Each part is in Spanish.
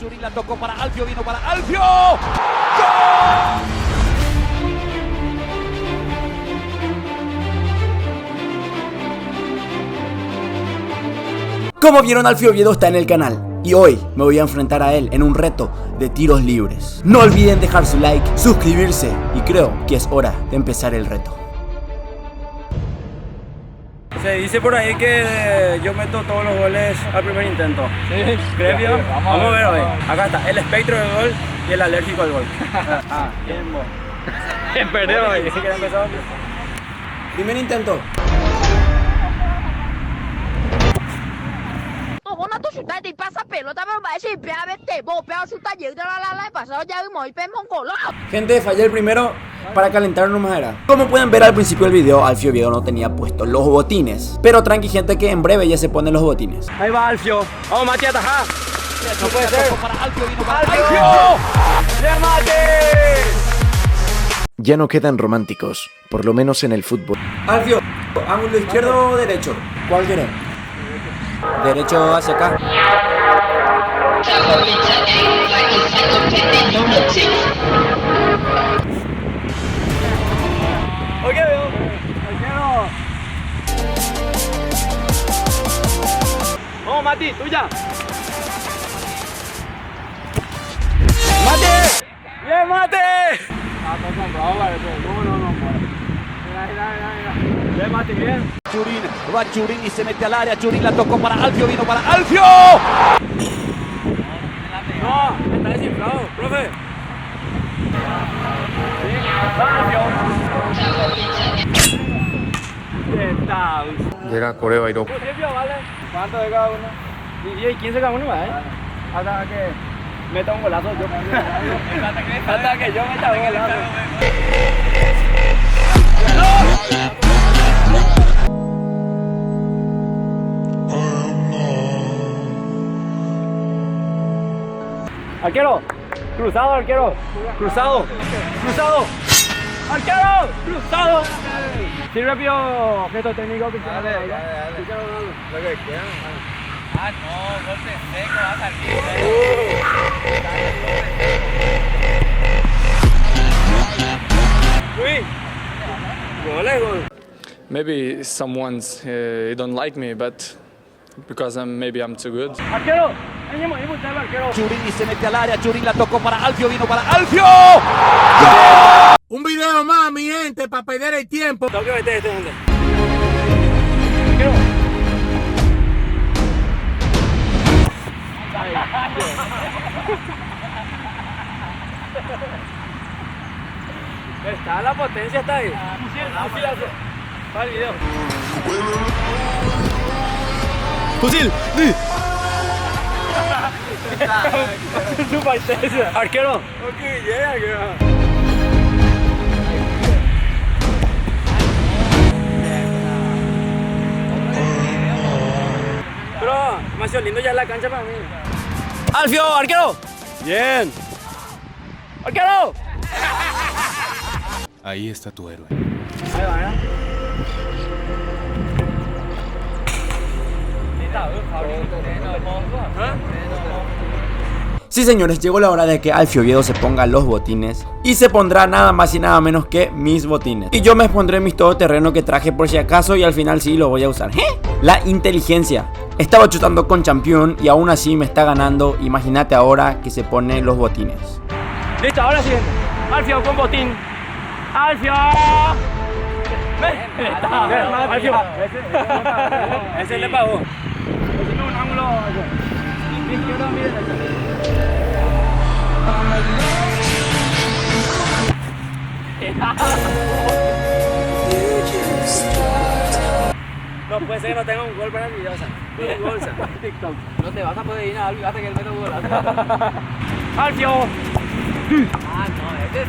Churin la tocó para Alfio, vino para Alfio. ¡Gol! Como vieron, Alfio Oviedo está en el canal y hoy me voy a enfrentar a él en un reto de tiros libres. No olviden dejar su like, suscribirse y creo que es hora de empezar el reto. Se dice por ahí que yo meto todos los goles al primer intento. ¿Sí? ¿Previo? Vamos a ver hoy. Acá está, el espectro del gol y el alérgico al gol. ¿Quién vos? Perdemos hoy. ¿Sí que empezó? Primer intento. Vos no chutar y pasa pelota, pero parece que a verte, vos pero chutar y pasado ya vimos y pemos un gol. Gente, fallé el primero para calentar nomás era. Como pueden ver al principio del video, Alfio Oviedo no tenía puestos los botines. Pero tranqui gente que en breve ya se ponen los botines. Ahí va Alfio. Vamos Mati a atajar. No puede ser. Para Alfio, vino para Alfio. ¡Remate! Ya no quedan románticos, por lo menos en el fútbol. Alfio, ángulo izquierdo o derecho. ¿Cuál querés? Derecho hacia acá. Ok, vamos Mati, tuya. ¡Mate! ¡Bien, Mate! Bien, Mati, bien. Churin, va Churin y se mete al área. Churin la tocó para Alfio, vino para Alfio. No, está desinflado, profe. Sí, Alfio. ¿Qué tal? Llega Coreo Airo. ¿Vale? ¿Cuánto de cada uno? 10 y 15 cada uno, ¿vale? Hasta que meta un golazo yo. Hasta que yo meta un golazo. Arquero, cruzado, arquero, cruzado, cruzado, arquero, cruzado. Sí, rápido, gesto técnico. Dale. Lo que quieran. Ah, no, golpe seco, va a salir. Uy, gol. Maybe someone's don't like me, but because maybe I'm too good. Arquero, arquero. Churin y se mete al área. Churin la tocó para Alfio, vino para Alfio. Un video más, mi gente, para perder el tiempo. Tengo que meter este, gente. Arquero. Está la potencia, está ahí. Va el video. Fusil. Su potencia. Arquero. Ok, llega, Pero demasiado lindo ya la cancha para mí. Alfio, arquero. Bien. Arquero. Ahí está tu héroe. Ahí va, ¿eh? Sí señores, llegó la hora de que Alfio Oviedo se ponga los botines y se pondrá nada más y nada menos que mis botines. Y yo me pondré mis todoterreno que traje por si acaso y al final sí lo voy a usar. La inteligencia. Estaba chutando con Champion y aún así me está ganando. Imagínate ahora que se pone los botines. Listo, ahora sí. Alfio con botín. Alfio. Alfio. Ese le pagó. Ese es un ángulo. Izquierdo, miren. No puede ser que no tenga un gol para el video, un gol, TikTok. No te vas a poder ir a Alfio hasta que él meta un gol. Alfio. Ah, no, este es...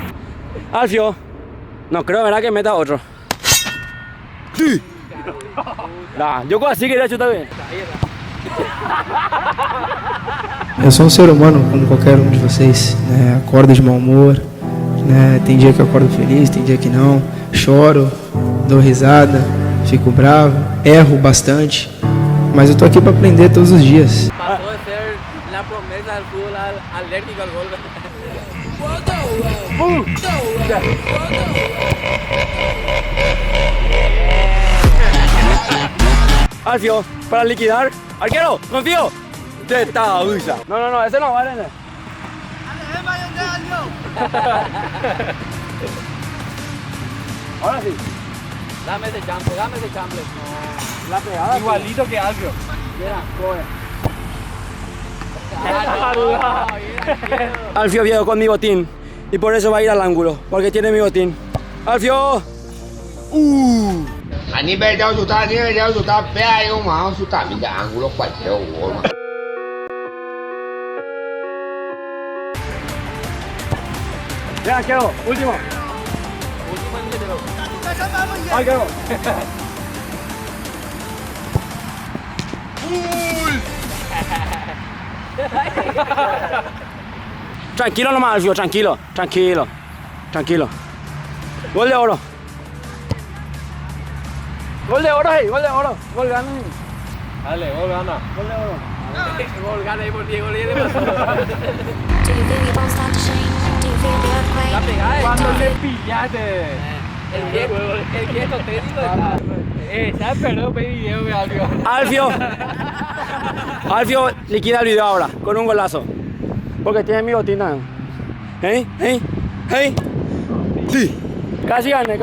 Alfio. No creo, ¿verdad? Que meta otro. Sí. Nah, yo así queria chutar bem. Eu sou um ser humano como qualquer um de vocês, né? Acordo de mau humor, né? Tem dia que eu acordo feliz, tem dia que não. Choro, dou risada, fico bravo, erro bastante, mas eu tô aqui para aprender todos os dias. Passou a ser la promesa defensa del fútbol alérgico al gol. Alfio, para liquidar. Arquero, confío. Teta usa. No, ese no vale. Ahora sí. Dame ese chample. La pegada. Igualito que Alfio. Mira, Alfio Oviedo con mi botín. Y por eso va a ir al ángulo. Porque tiene mi botín. Alfio. A nivel de resultado, vea yo más resultado, mira, ángulo cualquier gol. Ya, arquero, último. Arquero. Tranquilo nomás, Alfio, tranquilo. Gol de oro. Gol de oro, hey, gol de oro. Gol gana. Dale, gol gana. Gol de oro. Gol gana ahí por Diego Liere. Do you feel your bones start to shake? Do you feel the earthquake? La pegada. Cuando le pillaste. El quieto técnico de ¿sabes? Perdón, pedí video de Alfio. Alfio liquida el video ahora, con un golazo. Porque tiene mi botín. Sí. Casi gane.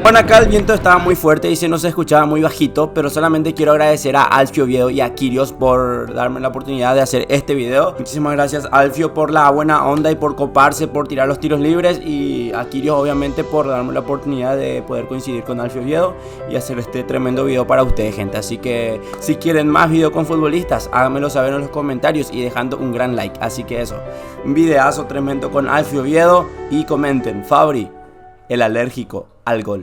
Bueno, acá el viento estaba muy fuerte y se nos escuchaba muy bajito, pero solamente quiero agradecer a Alfio Oviedo y a Kirios por darme la oportunidad de hacer este video. Muchísimas gracias, Alfio, por la buena onda y por coparse, por tirar los tiros libres, y a Kirios obviamente por darme la oportunidad de poder coincidir con Alfio Oviedo y hacer este tremendo video para ustedes, gente. Así que si quieren más videos con futbolistas, háganmelo saber en los comentarios y dejando un gran like. Así que eso, un videazo tremendo con Alfio Oviedo, y comenten, Fabri, el alérgico al gol.